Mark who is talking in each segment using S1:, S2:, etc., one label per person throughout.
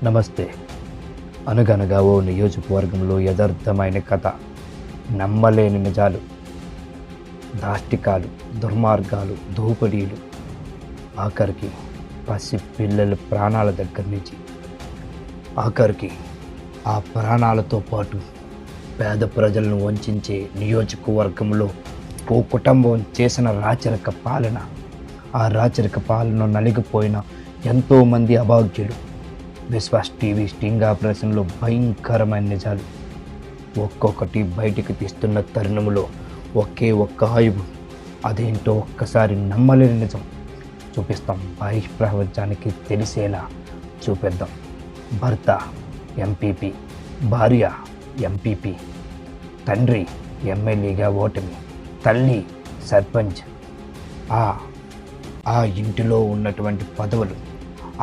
S1: నమస్తే. అనగనగా ఓ నియోజకవర్గంలో యథార్థమైన కథ, నమ్మలేని నిజాలు, దాష్టికాలు, దుర్మార్గాలు, దోపిడీలు, ఆఖరికి పసి పిల్లల ప్రాణాల దగ్గర నుంచి ఆఖరికి ఆ ప్రాణాలతో పాటు పేద ప్రజలను వంచే నియోజకవర్గంలో ఓ కుటుంబం చేసిన రాచరిక పాలన, ఆ రాచరిక పాలన నలిగిపోయిన ఎంతోమంది అభాగ్యులు. విశ్వాస్ టీవీ స్టింగ్ ఆపరేషన్లో భయంకరమైన నిజాలు ఒక్కొక్కటి బయటికి తీస్తున్న తరుణంలో ఒకే ఒక్క ఆయువు, అదేంటో ఒక్కసారి నమ్మలేని నిజం చూపిస్తాం. ప్రపంచానికి తెలిసేలా చూపిద్దాం. భర్త ఎంపీపీ, భార్య ఎంపీపీ, తండ్రి ఎమ్మెల్యేగా ఓటమి, తల్లి సర్పంచ్. ఆ ఇంటిలో ఉన్నటువంటి పదవులు,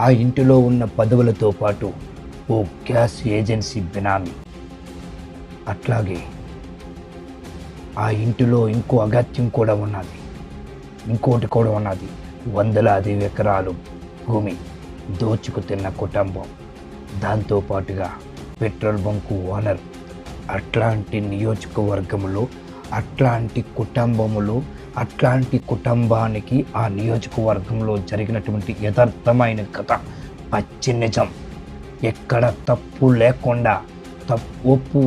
S1: ఆ ఇంటిలో ఉన్న పదవులతో పాటు ఓ గ్యాస్ ఏజెన్సీ బినామీ. అట్లాగే ఆ ఇంటిలో ఇంకో అగత్యం కూడా ఉన్నది, ఇంకోటి కూడా ఉన్నది. వందలాది ఎకరాలు భూమి దోచుకు తిన్న కుటుంబం, దాంతోపాటుగా పెట్రోల్ బంకు ఓనర్. అట్లాంటి నియోజకవర్గంలో, అట్లాంటి కుటుంబములో, అట్లాంటి కుటుంబానికి ఆ నియోజకవర్గంలో జరిగినటువంటి యథార్థమైన కథ, పచ్చి నిజం, ఎక్కడ తప్పు లేకుండా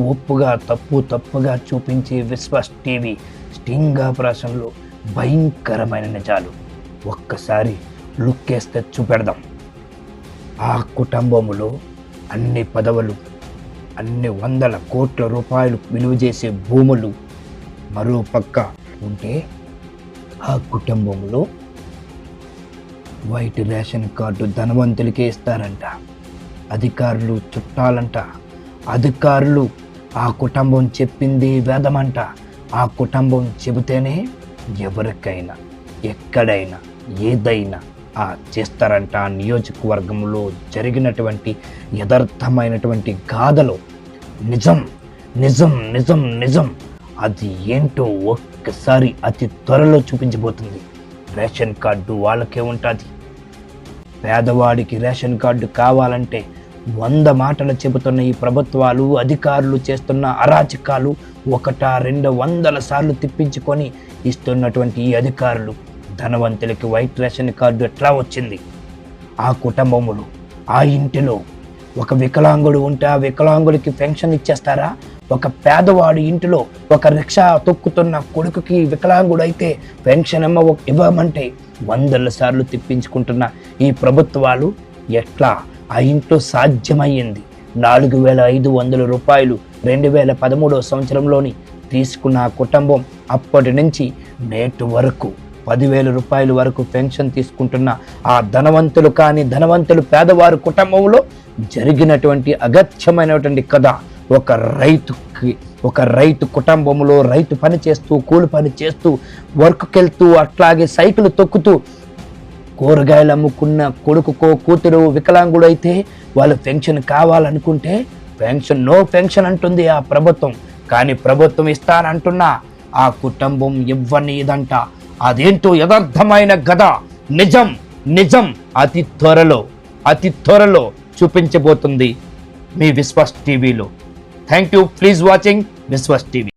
S1: ఒప్పుగా తప్పుగా చూపించే విశ్వాస్ టీవీ స్టింగ్ ఆపరేషన్లో భయంకరమైన నిజాలు ఒక్కసారి లుక్కేస్తే చూపెడదాం. ఆ కుటుంబములో అన్ని పదవులు, అన్ని వందల కోట్ల రూపాయలు విలువ చేసే భూములు మరో పక్క ఉంటే, ఆ కుటుంబంలో వైట్ రేషన్ కార్డు ధనవంతులకే ఇస్తారంట. అధికారులు చుట్టాలంట. అధికారులు ఆ కుటుంబం చెప్పింది వేదమంట. ఆ కుటుంబం చెబితేనే ఎవరికైనా ఎక్కడైనా ఏదైనా చేస్తారంట. ఆ నియోజకవర్గంలో జరిగినటువంటి యథార్థమైనటువంటి గాథలో నిజం నిజం నిజం నిజం అది ఏంటో ఒక్కసారి అతి త్వరలో చూపించబోతుంది. రేషన్ కార్డు వాళ్ళకే ఉంటుంది. పేదవాడికి రేషన్ కార్డు కావాలంటే 100 మాటలు చెబుతున్న ఈ ప్రభుత్వాలు, అధికారులు చేస్తున్న అరాచకాలు 100-200 సార్లు తిప్పించుకొని ఇస్తున్నటువంటి ఈ అధికారులు, ధనవంతులకి వైట్ రేషన్ కార్డు ఎట్లా వచ్చింది? ఆ కుటుంబములు, ఆ ఇంటిలో ఒక వికలాంగుడు ఉంటే ఆ వికలాంగుడికి పెన్షన్ ఇచ్చేస్తారా? ఒక పేదవాడి ఇంటిలో ఒక రిక్షా తొక్కుతున్న కొడుకుకి వికలాంగుడు అయితే పెన్షన్ ఇవ్వమంటే 100 సార్లు తిప్పించుకుంటున్న ఈ ప్రభుత్వాలు ఎట్లా ఆ ఇంట్లో సాధ్యమయ్యింది? 4,500 రూపాయలు 2013 సంవత్సరంలోని తీసుకున్న ఆ కుటుంబం అప్పటి నుంచి నేటి వరకు 10,000 రూపాయల వరకు పెన్షన్ తీసుకుంటున్న ఆ ధనవంతులు కానీ ధనవంతులు పేదవారు కుటుంబంలో జరిగినటువంటి అగత్యమైనటువంటి కథ. ఒక రైతు కుటుంబంలో రైతు పని చేస్తూ, కూలి పని చేస్తూ, వర్క్కి వెళ్తూ, అట్లాగే సైకిల్ తొక్కుతూ కూరగాయలు అమ్ముకున్న కొడుకుకో కూతురు వికలాంగుడు అయితే వాళ్ళు పెన్షన్ కావాలనుకుంటే నో పెన్షన్ అంటుంది ఆ ప్రభుత్వం. కానీ ప్రభుత్వం ఇస్తానంటున్నా ఆ కుటుంబం ఇవ్వనిదంట. అదేంటో యథార్థమైన గద, నిజం నిజం అతి త్వరలో చూపించబోతుంది మీ విశ్వాస్ టీవీలో. Thank you. Please watching Vishwas TV.